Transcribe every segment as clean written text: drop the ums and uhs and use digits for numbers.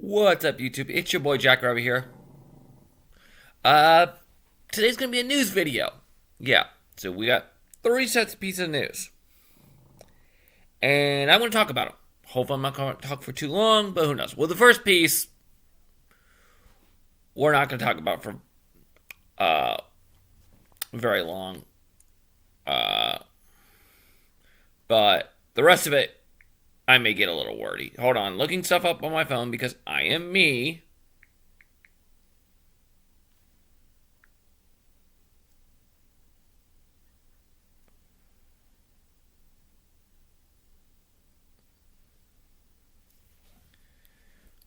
What's up, YouTube? It's your boy Jack Rabbit here. Uh, Today's gonna be a news video. Yeah, so we got three sets of pieces of news, and I'm gonna talk about them. Hopefully, I'm not gonna talk for too long, but who knows? Well, the first piece we're not gonna talk about for very long. But the rest of it, I may get a little wordy. Hold on, looking stuff up on my phone because I am me.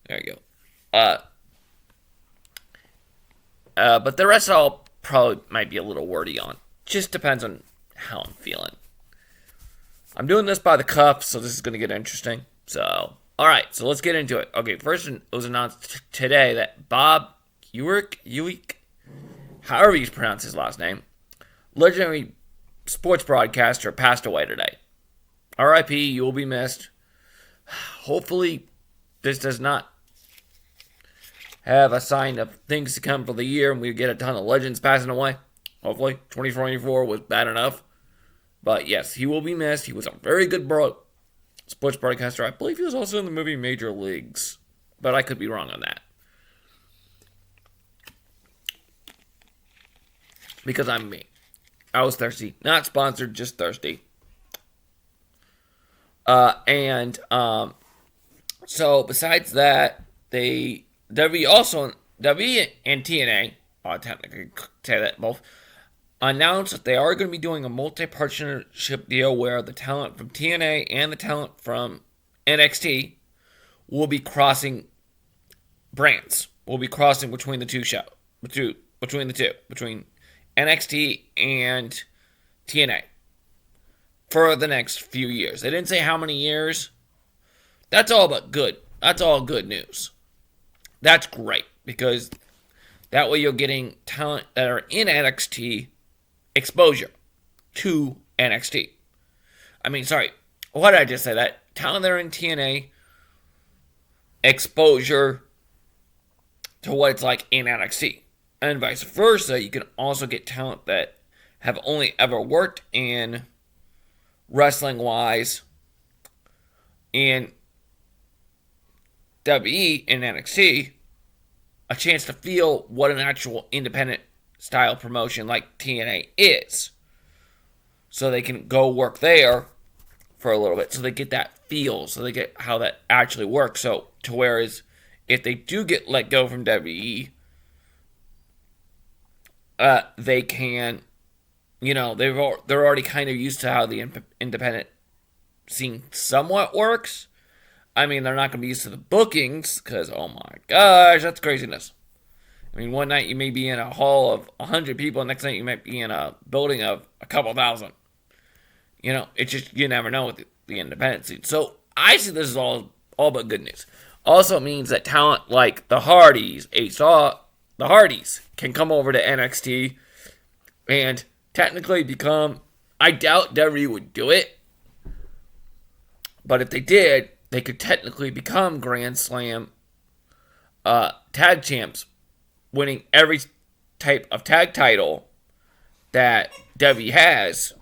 There you go. But the rest I'll probably might be a little wordy on. Just depends on how I'm feeling. I'm doing this by the cuff, so this is going to get interesting. So, alright, so let's get into it. Okay, first it was announced today that Bob Ewing, however you pronounce his last name, legendary sports broadcaster, passed away today. RIP, you will be missed. Hopefully, this does not have a sign of things to come for the year and we get a ton of legends passing away. Hopefully, 2024 was bad enough. But yes, he will be missed. He was a very good sports broadcaster. I believe he was also in the movie Major Leagues. But I could be wrong on that. Because I'm me. I was thirsty. Not sponsored, just thirsty. So besides that, W and TNA, I'll technically say that both, announced that they are going to be doing a multi-partnership deal where the talent from TNA and the talent from NXT will be crossing brands. Will be crossing between the two shows, between NXT and TNA for the next few years. They didn't say how many years. That's all but good. That's all good news. That's great because that way you're getting talent that are in NXT exposure to NXT. What did I just say? That talent that are in TNA exposure to what it's like in NXT. And vice versa, you can also get talent that have only ever worked in wrestling-wise in WWE and NXT, a chance to feel what an actual independent style promotion like TNA is. So they can go work there for a little bit. So they get that feel. So they get how that actually works. So to whereas if they do get let go from WWE, they can, they're already kind of used to how the independent scene somewhat works. They're not going to be used to the bookings, because, oh my gosh, that's craziness. One night you may be in a hall of 100 people, next night you might be in a building of a couple thousand. It's just, you never know with the independent scene. So, I see this as all but good news. Also means that talent like the Hardys, the Hardys, can come over to NXT and technically become, I doubt WWE would do it, but if they did, they could technically become Grand Slam tag champs, winning every type of tag title that WWE has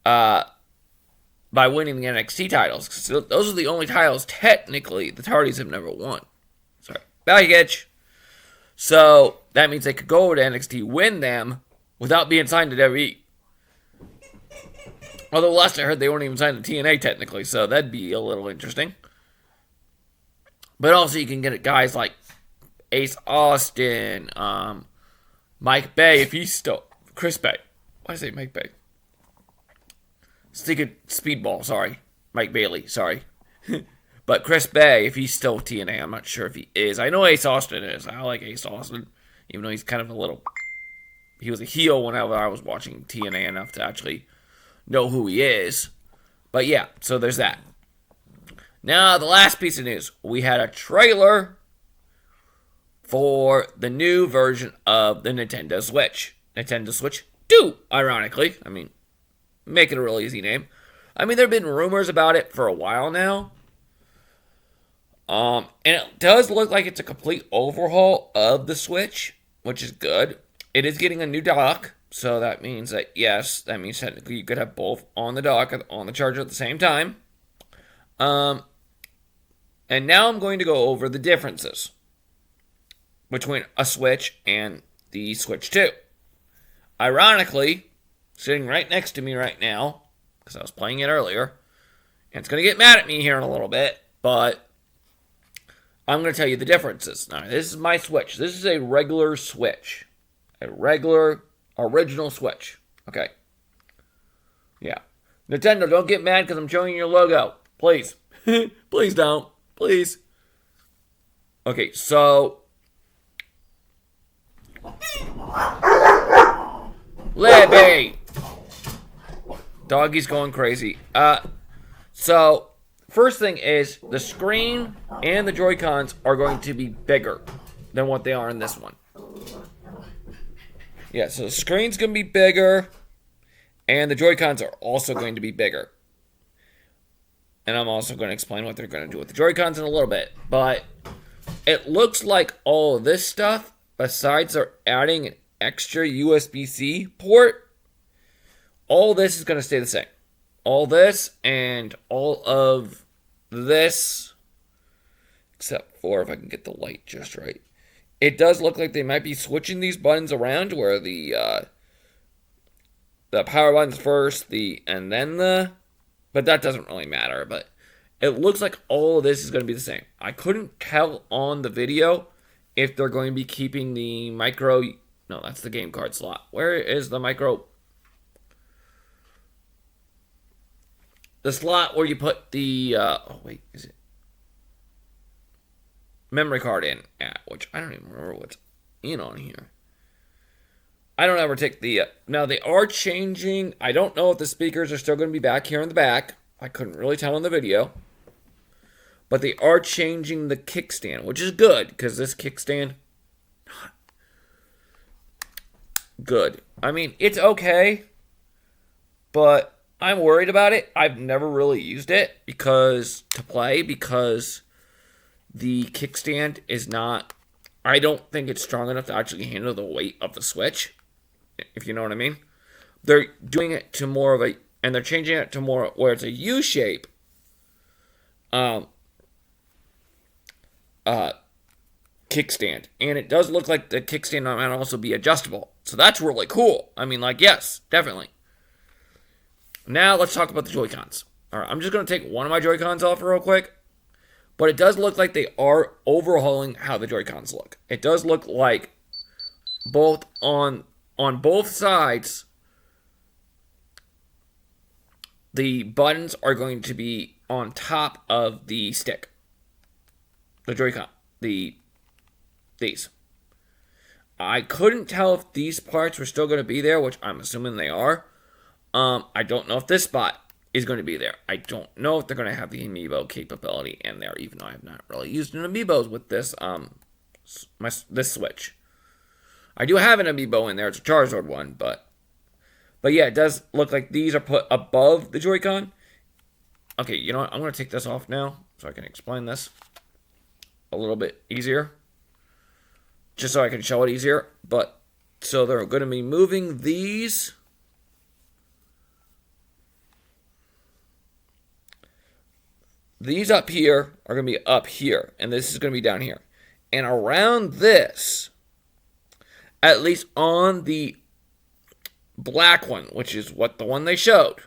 by winning the NXT titles. So those are the only titles technically the Hardys have never won. Sorry, baggage. So that means they could go over to NXT, win them without being signed to WWE. Although last I heard they weren't even signed to TNA technically, so that'd be a little interesting. But also you can get guys like Ace Austin, Mike Bay, if he's still... Chris Bay. Why did I say Mike Bay? Thinking Speedball, sorry. Mike Bailey, sorry. But Chris Bay, if he's still TNA, I'm not sure if he is. I know Ace Austin is. I like Ace Austin, even though he's kind of a little... He was a heel whenever I was watching TNA enough to actually know who he is. But yeah, so there's that. Now, the last piece of news. We had a trailer for the new version of the Nintendo Switch. Nintendo Switch 2, ironically. Make it a real easy name. There have been rumors about it for a while now. And it does look like it's a complete overhaul of the Switch, which is good. It is getting a new dock, so that means that, yes, that means technically you could have both on the dock and on the charger at the same time. And now I'm going to go over the differences between a Switch and the Switch 2. Ironically, sitting right next to me right now, because I was playing it earlier, and it's going to get mad at me here in a little bit, but I'm going to tell you the differences. Now, this is my Switch. This is a regular Switch. A regular, original Switch. Okay. Yeah. Nintendo, don't get mad because I'm showing your logo. Please. Please don't. Please. Okay, so... Libby! Doggy's going crazy. So, first thing is, the screen and the Joy-Cons are going to be bigger than what they are in this one. Yeah, so the screen's going to be bigger, and the Joy-Cons are also going to be bigger. And I'm also going to explain what they're going to do with the Joy-Cons in a little bit. But it looks like all of this stuff, besides they're adding an extra USB-C port, all this is going to stay the same. All this and all of this, except for if I can get the light just right. It does look like they might be switching these buttons around where the power button's first, and then but that doesn't really matter. But it looks like all of this is going to be the same. I couldn't tell on the video if they're going to be keeping the micro. No, that's the game card slot. Where is the micro? The slot where you put the oh wait, is it memory card in at, which I don't even remember what's in on here. I don't ever take the now they are changing. I don't know if the speakers are still going to be back here in the back. I couldn't really tell in the video. But they are changing the kickstand, which is good because this kickstand good. I mean, it's okay, but I'm worried about it. I've never really used it because the kickstand is not, I don't think it's strong enough to actually handle the weight of the Switch, if you know what I mean. They're doing it to more of a, and they're changing it to more where it's a U shape kickstand. And it does look like the kickstand might also be adjustable. So that's really cool. I mean, like, yes, definitely. Now let's talk about the Joy-Cons. All right, I'm just going to take one of my Joy-Cons off real quick. But it does look like they are overhauling how the Joy-Cons look. It does look like both on both sides, the buttons are going to be on top of the stick. The Joy-Con. These. I couldn't tell if these parts were still going to be there, which I'm assuming they are. I don't know if this spot is going to be there. I don't know if they're going to have the amiibo capability in there, even though I have not really used an amiibo with this this Switch. I do have an amiibo in there. It's a Charizard one, but yeah, it does look like these are put above the Joy-Con. Okay, you know what? I'm going to take this off now so I can explain this a little bit easier. Just so I can show it easier. But, so they're going to be moving these. These up here are going to be up here. And this is going to be down here. And around this, at least on the black one, which is what the one they showed,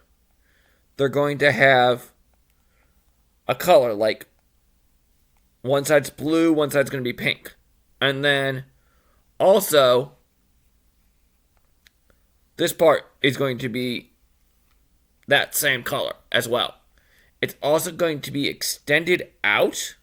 they're going to have a color, like one side's blue, one side's going to be pink. And then also, this part is going to be that same color as well. It's also going to be extended out.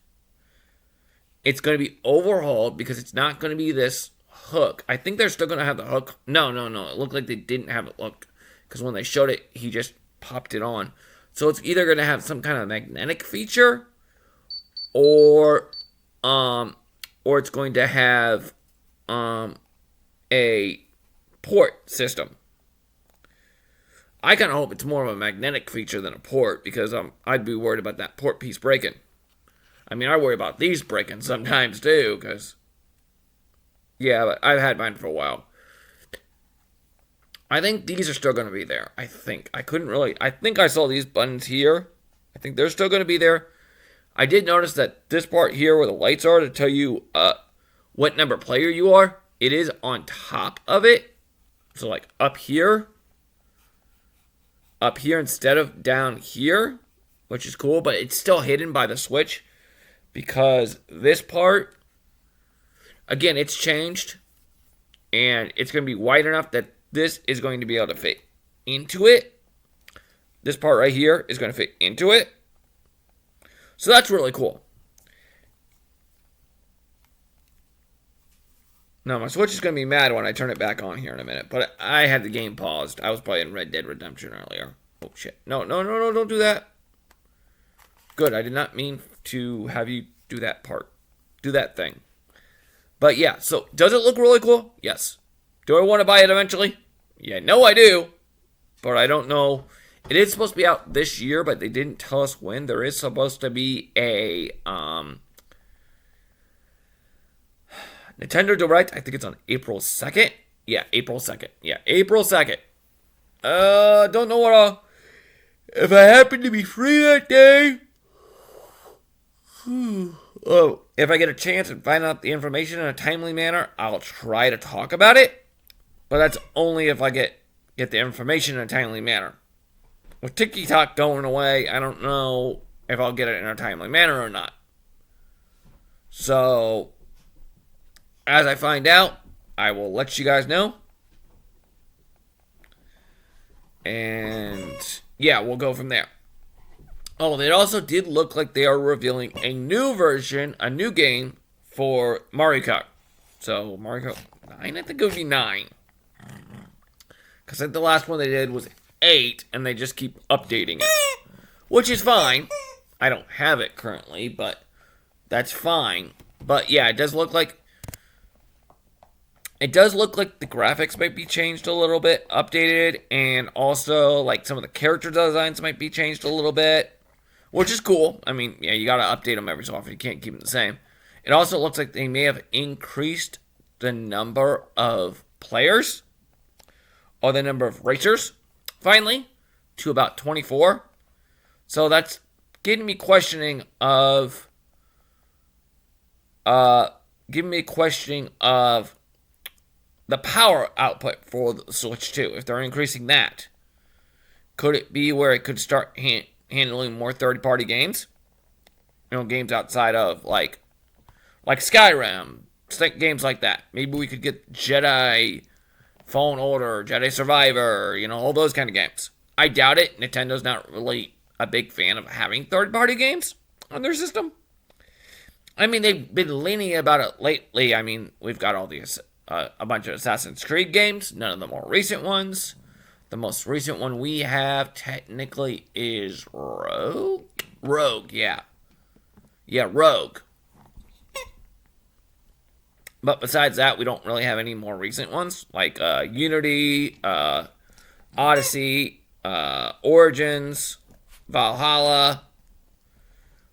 It's going to be overhauled because it's not going to be this hook. I think they're still going to have the hook. No. It looked like they didn't have it. Look, because when they showed it, he just popped it on. So it's either going to have some kind of magnetic feature, or it's going to have a port system. I kind of hope it's more of a magnetic feature than a port, because I'd be worried about that port piece breaking. I mean, I worry about these breaking sometimes too, because, yeah, but I've had mine for a while. I think these are still going to be there. I think. I couldn't really. I think I saw these buttons here. I think they're still going to be there. I did notice that this part here where the lights are to tell you what number player you are, it is on top of it. So like up here instead of down here, which is cool, but it's still hidden by the switch because this part, again, it's changed and it's going to be wide enough that this is going to be able to fit into it. This part right here is going to fit into it. So that's really cool. Now, my Switch is going to be mad when I turn it back on here in a minute. But I had the game paused. I was playing Red Dead Redemption earlier. Oh, shit. No, don't do that. Good, I did not mean to have you do that part. Do that thing. But yeah, so does it look really cool? Yes. Do I want to buy it eventually? Yeah, no, I do. But I don't know. It is supposed to be out this year, but they didn't tell us when. There is supposed to be a Nintendo Direct. I think it's on April 2nd. Yeah, April 2nd. Yeah, April 2nd. Don't know what if I happen to be free that day. Oh, if I get a chance and find out the information in a timely manner, I'll try to talk about it. But that's only if I get the information in a timely manner. With TikTok going away, I don't know if I'll get it in a timely manner or not. So, as I find out, I will let you guys know. And, yeah, we'll go from there. Oh, it also did look like they are revealing a new version, a new game for Mario Kart. So, Mario Kart 9? I think it would be 9. Because I think the last one they did was 8, and they just keep updating it. Which is fine. I don't have it currently, but that's fine. But yeah, it does look like the graphics might be changed a little bit, updated, and also like some of the character designs might be changed a little bit, which is cool. I mean, yeah, you gotta update them every so often. You can't keep them the same. It also looks like they may have increased the number of players or the number of racers, finally, to about 24. So that's getting me questioning of the power output for the Switch 2, if they're increasing that. Could it be where it could start handling more third-party games? You know, games outside of, like Skyrim, games like that. Maybe we could get Jedi Fallen Order, Jedi Survivor, you know, all those kind of games. I doubt it. Nintendo's not really a big fan of having third-party games on their system. I mean, they've been leaning about it lately. I mean, we've got all these a bunch of Assassin's Creed games, none of the more recent ones. The most recent one we have technically is Rogue. Rogue, yeah. Yeah, Rogue. But besides that, we don't really have any more recent ones, like Unity, Odyssey, Origins, Valhalla,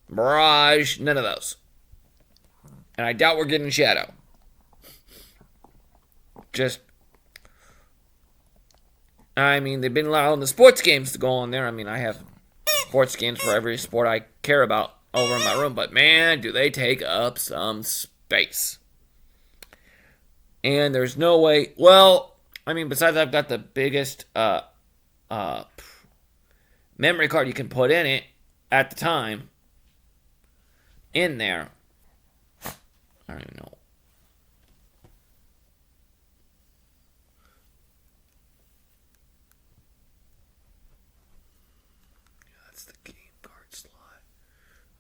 Mirage, none of those. And I doubt we're getting Shadow. I mean, they've been allowing the sports games to go on there. I mean, I have sports games for every sport I care about over in my room, but man, do they take up some space. And there's no way, well, I mean, besides I've got the biggest memory card you can put in it at the time in there. I don't even know. That's the game card slot.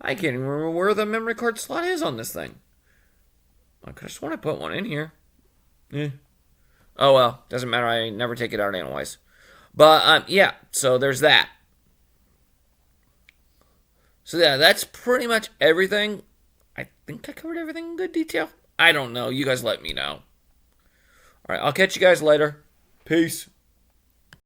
I can't even remember where the memory card slot is on this thing. I just want to put one in here. Oh well, doesn't matter. I never take it out anyways. But yeah, so there's that. So yeah, that's pretty much everything. I think I covered everything in good detail. I don't know. You guys let me know. All right, I'll catch you guys later. Peace.